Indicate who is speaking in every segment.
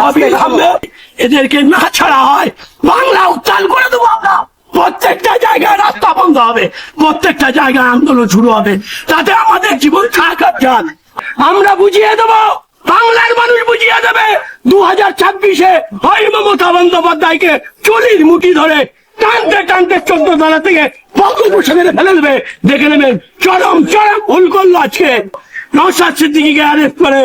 Speaker 1: অবিলম্বে এদেরকে না ছাড়া হয় বাংলা উত্তাল করে দেবো আমরা। প্রত্যেকটা জায়গায় রাস্তা বন্ধ হবে, প্রত্যেকটা জায়গায় আন্দোলন শুরু হবে, তাতে আমাদের জীবন থাকার যান আমরা বুঝিয়ে দেবো, বাংলার মানুষ বুঝিয়ে দেবে। 2026-এ ওই মমতা বন্দ্যোপাধ্যায়কে চুলির মুঠি ধরে টানতে টানতে 14 তলা থেকে বঙ্গোপসাগরে ফেলে দেবে। দেখে নেবেন চরম চরম ভুল করলো আজকে নওশাদ সিদ্দিকীকে অ্যারেস্ট করে।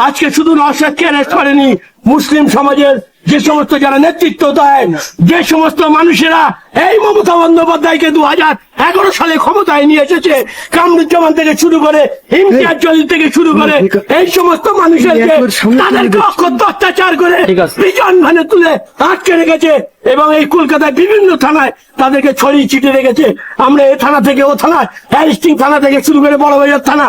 Speaker 1: আজকে শুধু নওশাদকে অ্যারেস্ট করেনি, মুসলিম সমাজের যে সমস্ত যারা নেতৃত্ব দেয়, যে সমস্ত মানুষেরা এই মমতা বন্দ্যোপাধ্যায়কে 2011 সালে ক্ষমতায় নিয়ে এসেছে, কামরুজ্জামান থেকে শুরু করে ইমতিয়াজ জলিল থেকে শুরু করে এই সমস্ত মানুষেরকে তাদেরকে অকথ্য অত্যাচার করে বিজন ভানে তুলে আটকে রেখেছে এবং এই কলকাতায় বিভিন্ন থানায় তাদেরকে ছড়িয়ে ছিটিয়ে রেখেছে। আমরা এই থানা থেকে ও থানায়, হ্যারিস্টিং থানা থেকে শুরু করে বড়বাজার থানা,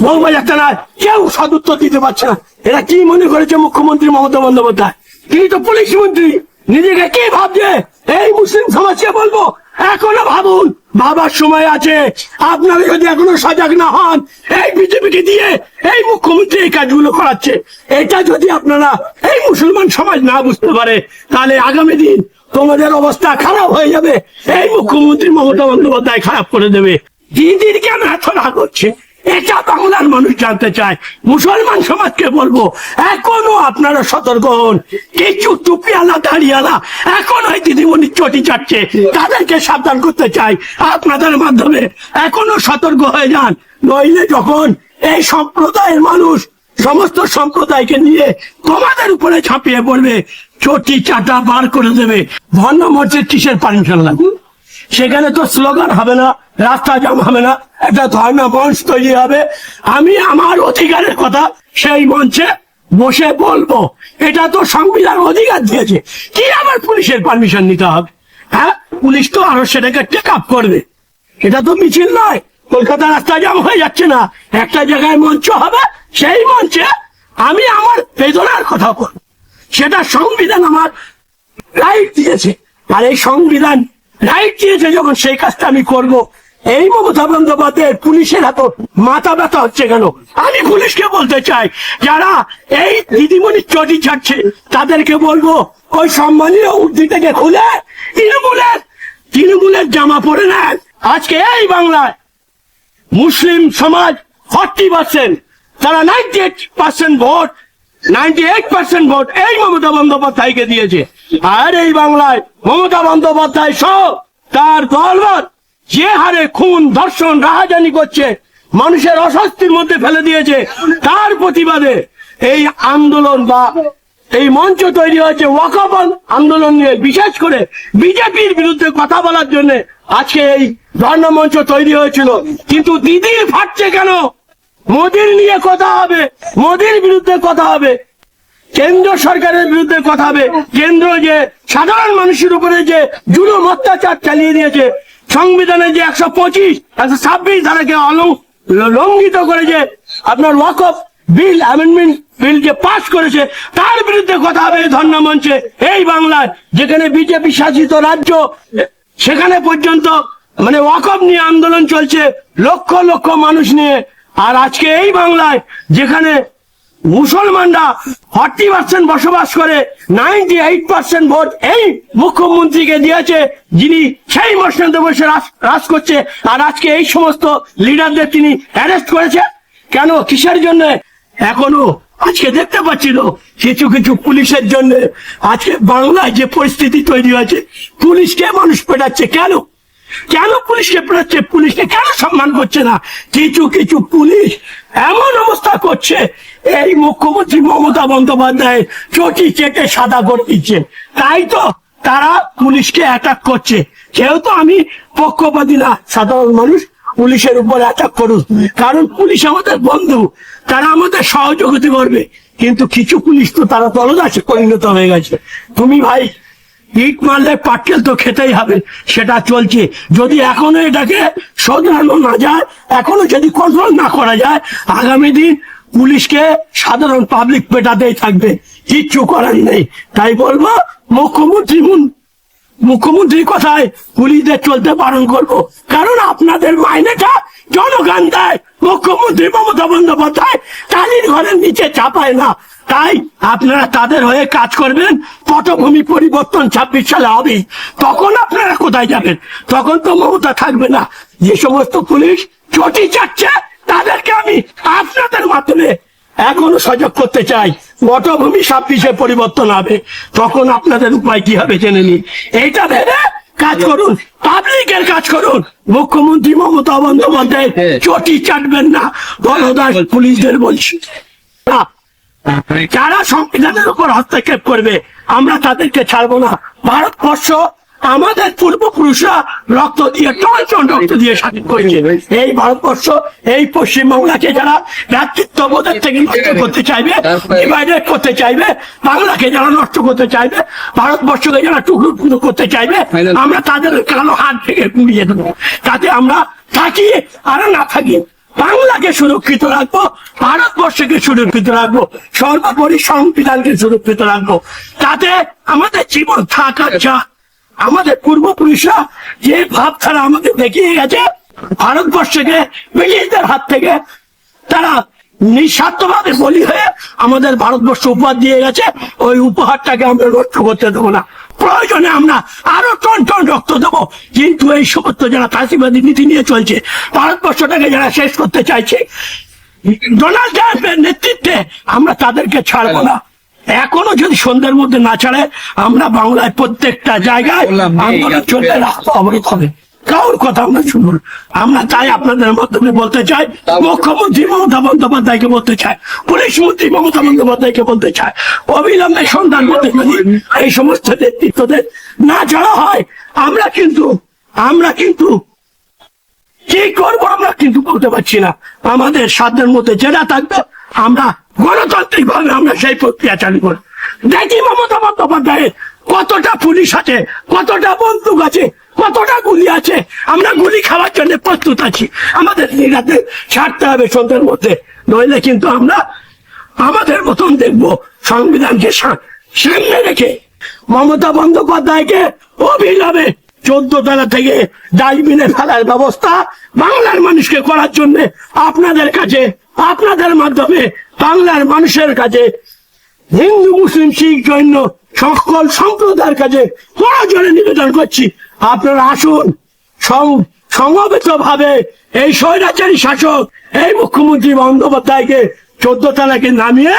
Speaker 1: বউবাজার থানায় কেউ সদুত্তর দিতে পারছে না। এরা কি মনে করেছে মুখ্যমন্ত্রী মমতা বন্দ্যোপাধ্যায়? তিনি তো পুলিশ মন্ত্রী, নিজেকে কি ভাবছে? এই মুসলিম সমাজকে বলবো এখনো ভাবুন, ভাবার সময় আছে। আপনারা যদি এখনো সজাগ না হন, এই বিজেপিকে দিয়ে এই মুখ্যমন্ত্রী এই কাজগুলো করাচ্ছে, এটা যদি আপনারা এই মুসলমান সমাজ না বুঝতে পারে, তাহলে আগামী দিন তোমাদের অবস্থা খারাপ হয়ে যাবে। এই মুখ্যমন্ত্রী মমতা বন্দ্যোপাধ্যায় খারাপ করে দেবে। দিদির কেন এত রাগ হচ্ছে এটা বাংলার মানুষ জানতে চায়। মুসলমান সমাজকে বলবো এখনো আপনারা সতর্ক হন। কিছু টুপিওয়ালা দাঁড়িয়ালা এখন ওই দিদিমণির চটি চাটছে, তাদেরকে সাবধান করতে চাই আপনাদের মাধ্যমে। এখনো সতর্ক হয়ে যান, নইলে যখন এই সম্প্রদায়ের মানুষ সমস্ত সম্প্রদায়কে নিয়ে তোমাদের উপরে ঝাঁপিয়ে পড়বে, চটি চাটা বার করে দেবে। ধর্ম মঞ্চের কিসের পারমিশন লাগবে? সেখানে তো স্লোগান হবে না, রাস্তা জাম হবে না, একটা ধর্ণা মঞ্চ তৈরি হবে। আমি আমার অধিকারের কথা সেই মঞ্চে বসে বলবো। এটা তো সংবিধান অধিকার দিয়েছে, কি আবার পুলিশের পারমিশন নিতে হবে? হ্যাঁ, পুলিশ তো আরো সেটাকে টেক আপ করবে। এটা তো মিছিল নয়, কলকাতা রাস্তা জাম হয়ে যাচ্ছে না, একটা জায়গায় মঞ্চ হবে, সেই মঞ্চে আমি আমার বেদনার কথা বলবো। সেটা সংবিধান আমার রাইট দিয়েছে, আর এই সংবিধান রাইট দিয়েছে যখন সেই কাজটা আমি করব। এই মমতা বন্দ্যোপাধ্যায়ের পুলিশের এত মাথা ব্যথা হচ্ছে কেন? আমি পুলিশকে বলতে চাই, যারা এই দিদিমণির চটি ছাড়ছে তাদেরকে বলবো ওই সম্মানীয় উর্দি থেকে খুলে তৃণমূলের জামা পরে নেন। আজকে এই বাংলায় মুসলিম সমাজ 40%, তারা 98% ভোট, 98% ভোট এই মমতা বন্দ্যোপাধ্যায়কে দিয়েছে। আর এই বাংলায় মমতা বন্দ্যোপাধ্যায় সহ তার দলবল যে হারে খুন, ধর্ষণ, রাহাজানি করছে, মানুষের অস্বস্তির মধ্যে ফেলে দিয়েছে, তার প্রতিবাদে এই আন্দোলন বা এই মঞ্চ তৈরি হয়েছে ওয়াকফ আন্দোলন নিয়ে, বিশেষ করে বিজেপির বিরুদ্ধে কথা বলার জন্য আজকে এই ধর্ণা মঞ্চ তৈরি হয়েছিল। কিন্তু দিদির ফাটছে কেন? মোদির নিয়ে কথা হবে, মোদির বিরুদ্ধে কথা হবে, কেন্দ্র সরকারের বিরুদ্ধে কথা হবে। কেন্দ্র যে সাধারণ মানুষের উপরে যে জুলুম অত্যাচার চালিয়ে দিয়েছে, সংবিধানে যে 125, 126 ধারাকে লঙ্ঘিত করে যে আপনার ওয়াকফ বিল, অ্যামেন্ডমেন্ট বিল যে পাস করেছে, তার বিরুদ্ধে কথা হবে এই ধর্ণা মঞ্চে। এই বাংলায় যেখানে বিজেপি শাসিত রাজ্য, সেখানে পর্যন্ত মানে ওয়াকফ নিয়ে আন্দোলন চলছে লক্ষ লক্ষ মানুষ নিয়ে। আর আজকে এই বাংলায় যেখানে মুসলমানরা 40% বসবাস করে, 98% ভোট এই মুখ্যমন্ত্রীকে দিয়েছে, যিনি সেই মসনদে বসে রাজ করছে। আর আজকে এই সমস্ত লিডারদের তিনি অ্যারেস্ট করেছে কেন? কিসের জন্য? এখনো আজকে দেখতে পাচ্ছিল কিছু কিছু পুলিশের জন্য আজকে বাংলায় যে পরিস্থিতি তৈরি হয়েছে, পুলিশকে মানুষ পেটাচ্ছে কেন? কেন পুলিশকে পেটাচ্ছে? পুলিশকে কেন সম্মান করছে না? কিছু কিছু পুলিশ এমন অবস্থা করছে, এই মুখ্যমন্ত্রী মমতা বন্দ্যোপাধ্যায় চটি চেটে সাদা করে দিচ্ছে, তাই তো তারা পুলিশকে অ্যাটাক করছে। যেহেতু আমি পক্ষপাতী না, সাধারণ মানুষ পুলিশের উপর অ্যাটাক করুন, কারণ পুলিশ আমাদের বন্ধু, তারা আমাদের সহযোগিতা করবে। কিন্তু কিছু পুলিশ তো তারা দলদাসে পরিণত হয়ে গেছে। তুমি ভাই ইট মারলে পাটকেল তো খেতেই হবে, সেটা চলছে। যদি এখনো এটাকে শোধরানো না যায়, এখনো যদি কন্ট্রোল না করা যায়, আগামী দিন পুলিশকে সাধারণ পাবলিক পেটাতেই থাকবে, কিচ্ছু করার নেই। তাই বলবো মুখ্যমন্ত্রীর কথায় পুলিশদের চলতে বারণ করবো, কারণ আপনাদের মাইনেটা জনগণ দেয়। মুখ্যমন্ত্রী মমতা বন্দ্যোপাধ্যায় টালির ঘরের নিচে চাপায় না, তাই আপনারা তাদের হয়ে কাজ করবেন। পটভূমি পরিবর্তন 26 সালে হবে, তখন আপনারা কোথায় যাবেন? তখন তো মমতা থাকবে না। যে সমস্ত পুলিশ চটি চাচ্ছে তাদেরকে আমি আপনাদের মাধ্যমে এখনো সজাগ করতে চাই। পটভূমি 26-এ পরিবর্তন হবে, তখন আপনাদের উপায় কি হবে জেনে নিন। এইটা ভেবে কাজ করুন, পাবলিকের কাজ করুন। মুখ্যমন্ত্রী মমতা বন্দ্যোপাধ্যায় চটি চাটবেন না। গণদাস পুলিশদের বলছি, যারা সংবিধানের উপর হস্তক্ষেপ করবে আমরা তাদেরকে ছাড়বো না। ভারতবর্ষ আমাদের পূর্বপুরুষরা রক্ত দিয়ে টন রক্ত দিয়ে স্বাধীন করেছে। এই ভারতবর্ষ, এই পশ্চিমবাংলাকে যারা ভ্রাতৃত্ববোধের থেকে নষ্ট করতে চাইবে, ডিভাইডেড করতে চাইবে, বাংলাকে যারা নষ্ট করতে চাইবে, ভারতবর্ষকে যারা টুকরো টুকরো করতে চাইবে, আমরা তাদের কালো হাত থেকে গুড়িয়ে দেবো। তাতে আমরা থাকি আর না থাকি, বাংলাকে সুরক্ষিত রাখবো, ভারতবর্ষকে সুরক্ষিত রাখবো, সর্বোপরি সংবিধানকে সুরক্ষিত রাখবো। তাতে আমাদের জীবন থাকার চা। আমাদের পূর্বপুরুষরা যে ভাবধারা আমাদের দেখিয়ে গেছে, ভারতবর্ষকে ব্রিটিশদের হাত থেকে তারা নিঃস্বার্থভাবে বলি হয়ে আমাদের ভারতবর্ষ উপহার দিয়ে গেছে। ওই উপহারটাকে আমরা নষ্ট করতে দেবো না। প্রয়োজনে আমরা আরো টন রক্ত দেবো, কিন্তু এই সমস্ত যারা ফাঁসিবাদী নীতি নিয়ে চলছে, ভারতবর্ষটাকে যারা শেষ করতে চাইছে ডোনাল্ড ট্রাম্পের নেতৃত্বে, আমরা তাদেরকে ছাড়বো না। এখনো যদি সন্ধ্যের মধ্যে না ছাড়ে, আমরা বাংলায় প্রত্যেকটা জায়গায় আন্দোলন চলবে, রাস্তা অবরোধ হবে, কারোর কথা আমরা শুনুন। আমরা তাই আপনাদের মাধ্যমে বলতে চাই, মুখ্যমন্ত্রী মমতা বন্দ্যোপাধ্যায়কে বলতে চাই, পুলিশ মন্ত্রী মমতা বন্দ্যোপাধ্যায়কে বলতে চাই, অবিলম্বে সন্ধান করতে যদি এই সমস্ত নেতৃত্বদের না ছাড়া হয়, আমরা কিন্তু কি করবো আমরা কিন্তু বলতে পারছি না। আমাদের সাধ্যের মধ্যে যেটা থাকবে আমরা গণতান্ত্রিক ভাবে আমরা সেই প্রক্রিয়া চালু করি। দেখি মমতা বন্দ্যোপাধ্যায়ের কতটা পুলিশ আছে, কতটা বন্দুক আছে, কতটা গুলি আছে। আমরা গুলি খাওয়ার জন্য প্রস্তুত আছি। আমাদের নিরাতে ছাড়তে হবে সন্ধ্যের মধ্যে, নইলে কিন্তু আমরা আমাদের মতন দেখবো। সংবিধানকে সামনে রেখে মমতা বন্দ্যোপাধ্যায়কে অবিলম্বে 14 তলা থেকে ডাস্টবিনে ফেলার ব্যবস্থা বাংলার মানুষকে করার জন্য আপনাদের কাছে, আপনাদের মাধ্যমে বাংলার মানুষের কাছে, হিন্দু মুসলিম শিখ জৈন সকল সম্প্রদায়ের কাছে প্রয়োজনে নিবেদন করছি, আপনারা আসুন, সমবেত ভাবে এই স্বৈরাচারী শাসক এই মুখ্যমন্ত্রী বন্দ্যোপাধ্যায়কে 14 তলাকে নামিয়ে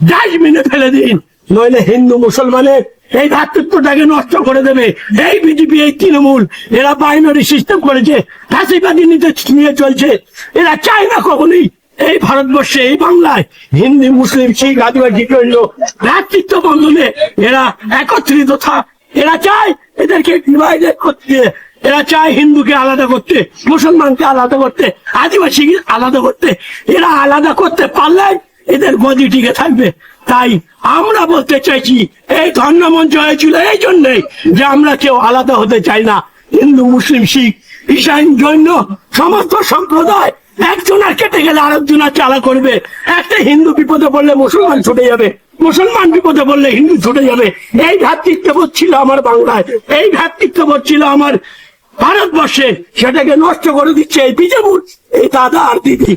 Speaker 1: ডাস্টবিনে ফেলে দিন, নইলে হিন্দু মুসলমানের এই ভ্রাতৃত্বটাকে নষ্ট করে দেবে। এই বিজেপি, এই তৃণমূল, এরা বাইনারি সিস্টেম করেছে, ফাঁসিবাদী নীতি নিয়ে চলছে। এরা চায় না কখনই এই ভারতবর্ষে, এই বাংলায় হিন্দু মুসলিম শিখ আদিবাসী জৈন ভ্রাতৃত্ব বন্ধনে এরা একত্রিত থাক। এরা চায় এদেরকে ডিভাইডেড করতে, এরা চায় হিন্দুকে আলাদা করতে, মুসলমানকে আলাদা করতে, আদিবাসীকে আলাদা করতে। এরা আলাদা করতে পারলে এদের গদি টিকে থাকবে। তাই আমরা বলতে চাইছি, এই ধর্মমঞ্চ হয়েছিল এই জন্যই যে আমরা কেউ আলাদা হতে চাই না। হিন্দু মুসলিম শিখ ঈশান জৈন সমস্ত সম্প্রদায় একজনের কেটে গেলে আরেকজনের চালা করবে। একটা হিন্দু বিপদে পড়লে মুসলমান ছুটে যাবে, মুসলমান বিপদে পড়লে হিন্দু ছুটে যাবে। এই ভ্রাতৃত্ববোধ ছিল আমার বাংলায়, এই ভ্রাতৃত্ববোধ ছিল আমার ভারতবর্ষে, সেটাকে নষ্ট করে দিচ্ছে এই বিজেপি, এই দাদা আর দিদি।